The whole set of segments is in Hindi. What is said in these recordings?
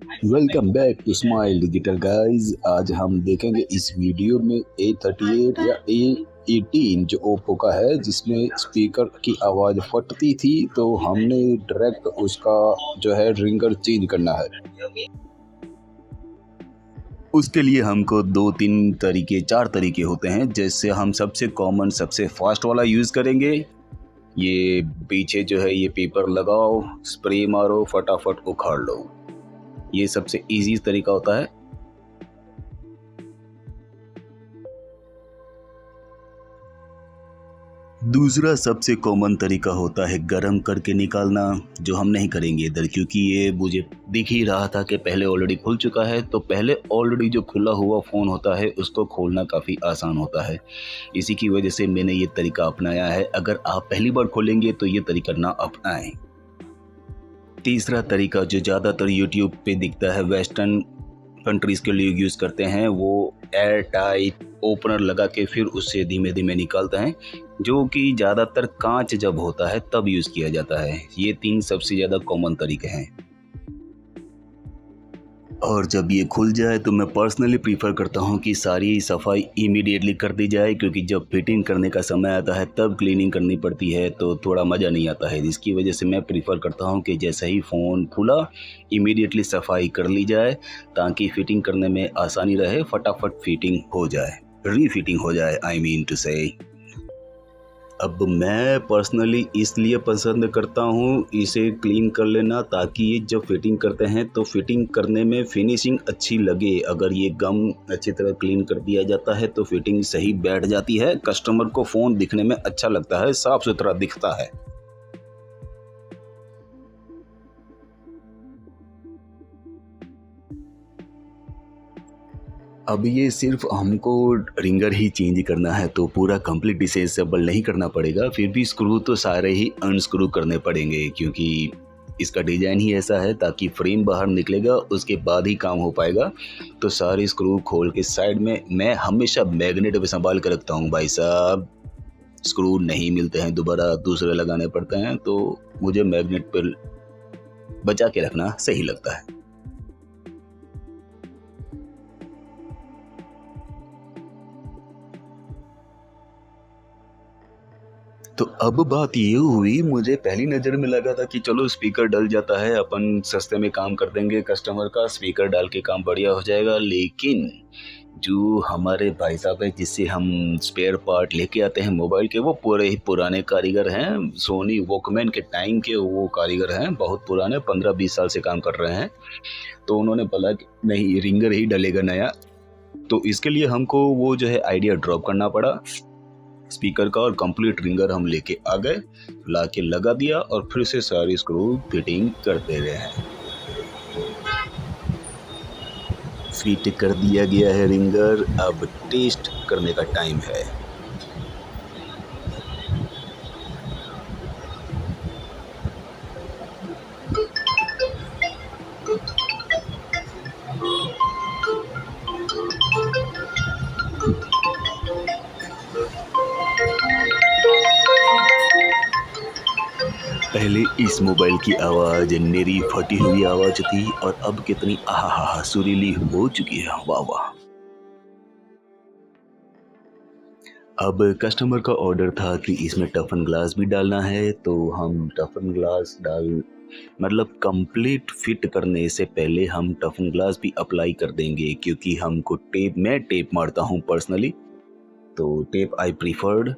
Welcome back to smile digital guys. आज हम देखेंगे इस वीडियो में A38 या A18 जो ओप्पो का है, जिसमें स्पीकर की आवाज़ फटती थी, तो हमने डायरेक्ट उसका जो है रिंगर चेंज करना है। उसके लिए हमको 4 तरीके होते हैं। जैसे हम सबसे कॉमन सबसे फास्ट वाला यूज़ करेंगे। ये पीछे जो है ये पेपर लगाओ, स्प्रे मारो, फटाफट उखाड़ लो। ये सबसे इजी तरीका होता है। दूसरा सबसे कॉमन तरीका होता है गरम करके निकालना, जो हम नहीं करेंगे इधर, क्योंकि ये मुझे दिख ही रहा था कि पहले ऑलरेडी खुल चुका है। तो पहले ऑलरेडी जो खुला हुआ फ़ोन होता है उसको खोलना काफ़ी आसान होता है। इसी की वजह से मैंने ये तरीका अपनाया है। अगर आप पहली बार खोलेंगे तो ये तरीका ना अपनाएं। तीसरा तरीका जो ज़्यादातर यूट्यूब पे दिखता है, वेस्टर्न कंट्रीज़ के लिए यूज़ करते हैं, वो एयर टाइट ओपनर लगा के फिर उससे धीमे धीमे निकालते हैं, जो कि ज़्यादातर कांच जब होता है तब यूज़ किया जाता है। ये 3 सबसे ज़्यादा कॉमन तरीके हैं। और जब ये खुल जाए तो मैं पर्सनली प्रीफर करता हूँ कि सारी सफाई इमीडिएटली कर दी जाए, क्योंकि जब फिटिंग करने का समय आता है तब क्लीनिंग करनी पड़ती है, तो थोड़ा मज़ा नहीं आता है। जिसकी वजह से मैं प्रीफर करता हूँ कि जैसे ही फ़ोन खुला इमीडिएटली सफाई कर ली जाए, ताकि फ़िटिंग करने में आसानी रहे, फटाफट फिटिंग हो जाए, रीफिटिंग हो जाए, आई मीन टू से। अब मैं पर्सनली इसलिए पसंद करता हूँ इसे क्लीन कर लेना, ताकि ये जब फिटिंग करते हैं तो फिटिंग करने में फिनिशिंग अच्छी लगे। अगर ये गम अच्छी तरह क्लीन कर दिया जाता है तो फिटिंग सही बैठ जाती है, कस्टमर को फ़ोन दिखने में अच्छा लगता है, साफ़ सुथरा दिखता है। अब ये सिर्फ हमको रिंगर ही चेंज करना है, तो पूरा कंप्लीट डिसेबल नहीं करना पड़ेगा। फिर भी स्क्रू तो सारे ही अनस्क्रू करने पड़ेंगे, क्योंकि इसका डिज़ाइन ही ऐसा है, ताकि फ्रेम बाहर निकलेगा उसके बाद ही काम हो पाएगा। तो सारे स्क्रू खोल के साइड में मैं हमेशा मैग्नेट पे संभाल के रखता हूँ भाई साहब। स्क्रू नहीं मिलते हैं, दोबारा दूसरे लगाने पड़ते हैं, तो मुझे मैग्नेट पर बचा के रखना सही लगता है। तो अब बात ये हुई, मुझे पहली नज़र में लगा था कि चलो स्पीकर डल जाता है, अपन सस्ते में काम कर देंगे, कस्टमर का स्पीकर डाल के काम बढ़िया हो जाएगा। लेकिन जो हमारे भाई साहब हैं जिससे हम स्पेयर पार्ट लेके आते हैं मोबाइल के, वो पूरे ही पुराने कारीगर हैं। सोनी वॉकमैन के टाइम के वो कारीगर हैं, बहुत पुराने, 15-20 साल से काम कर रहे हैं। तो उन्होंने बोला कि नहीं, रिंगर ही डलेगा नया। तो इसके लिए हमको वो जो है आइडिया ड्रॉप करना पड़ा स्पीकर का, और कंप्लीट रिंगर हम लेके आ गए, ला के लगा दिया और फिर से सारी स्क्रू फिटिंग करते रहे हैं। फिट कर दिया गया है रिंगर, अब टेस्ट करने का टाइम है। पहले इस मोबाइल की आवाज़ मेरी फटी हुई आवाज़ थी, और अब कितनी आहा सुरीली हो चुकी है, वाह वाह। अब कस्टमर का ऑर्डर था कि इसमें टफन ग्लास भी डालना है, तो हम टफन ग्लास मतलब कंप्लीट फिट करने से पहले हम टफन ग्लास भी अप्लाई कर देंगे, क्योंकि हमको मैं टेप मारता हूँ पर्सनली, तो टेप आई प्रीफर्ड,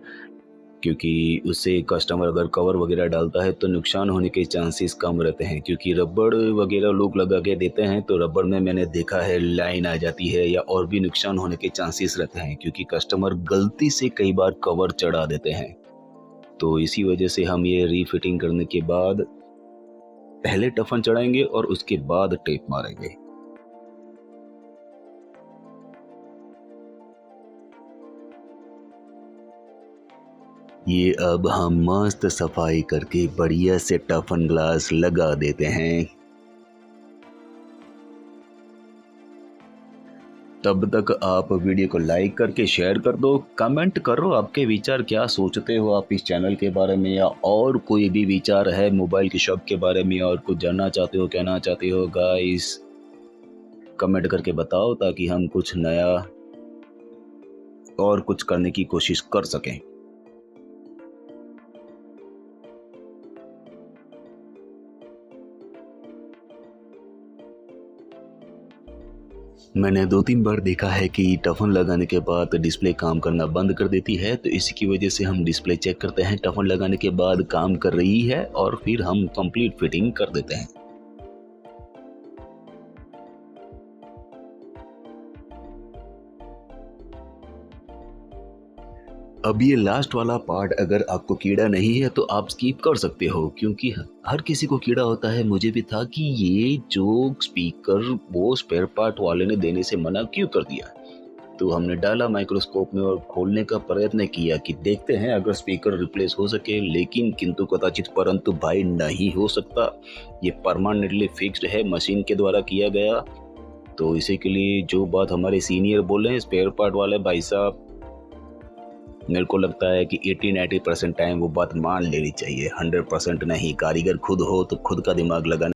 क्योंकि उससे कस्टमर अगर कवर वगैरह डालता है तो नुकसान होने के चांसेस कम रहते हैं। क्योंकि रबड़ वगैरह लोग लगा के देते हैं, तो रबड़ में मैंने देखा है लाइन आ जाती है या और भी नुकसान होने के चांसेस रहते हैं, क्योंकि कस्टमर गलती से कई बार कवर चढ़ा देते हैं। तो इसी वजह से हम ये रीफिटिंग करने के बाद पहले टफन चढ़ाएंगे और उसके बाद टेप मारेंगे। ये अब हम मस्त सफाई करके बढ़िया से टफन ग्लास लगा देते हैं। तब तक आप वीडियो को लाइक करके शेयर कर दो, कमेंट करो आपके विचार, क्या सोचते हो आप इस चैनल के बारे में, या और कोई भी विचार है मोबाइल की शॉप के बारे में और कुछ जानना चाहते हो, कहना चाहते हो गाइस, कमेंट करके बताओ ताकि हम कुछ नया और कुछ करने की कोशिश कर सकें। मैंने 2-3 बार देखा है कि टफन लगाने के बाद डिस्प्ले काम करना बंद कर देती है, तो इसी की वजह से हम डिस्प्ले चेक करते हैं, टफन लगाने के बाद काम कर रही है और फिर हम कंप्लीट फिटिंग कर देते हैं। अब ये लास्ट वाला पार्ट अगर आपको कीड़ा नहीं है तो आप स्किप कर सकते हो, क्योंकि हर किसी को कीड़ा होता है, मुझे भी था कि ये जो स्पीकर वो स्पेयर पार्ट वाले ने देने से मना क्यों कर दिया। तो हमने डाला माइक्रोस्कोप में और खोलने का प्रयत्न किया कि देखते हैं अगर स्पीकर रिप्लेस हो सके, लेकिन किंतु कदाचित परंतु भाई नहीं हो सकता। ये परमानेंटली फिक्स्ड है, मशीन के द्वारा किया गया। तो इसी के लिए जो बात हमारे सीनियर बोले हैं स्पेयर पार्ट वाले भाई साहब, मेरे को लगता है कि 80-90% टाइम वो बात मान लेनी चाहिए, 100% नहीं। कारीगर खुद हो तो खुद का दिमाग लगाना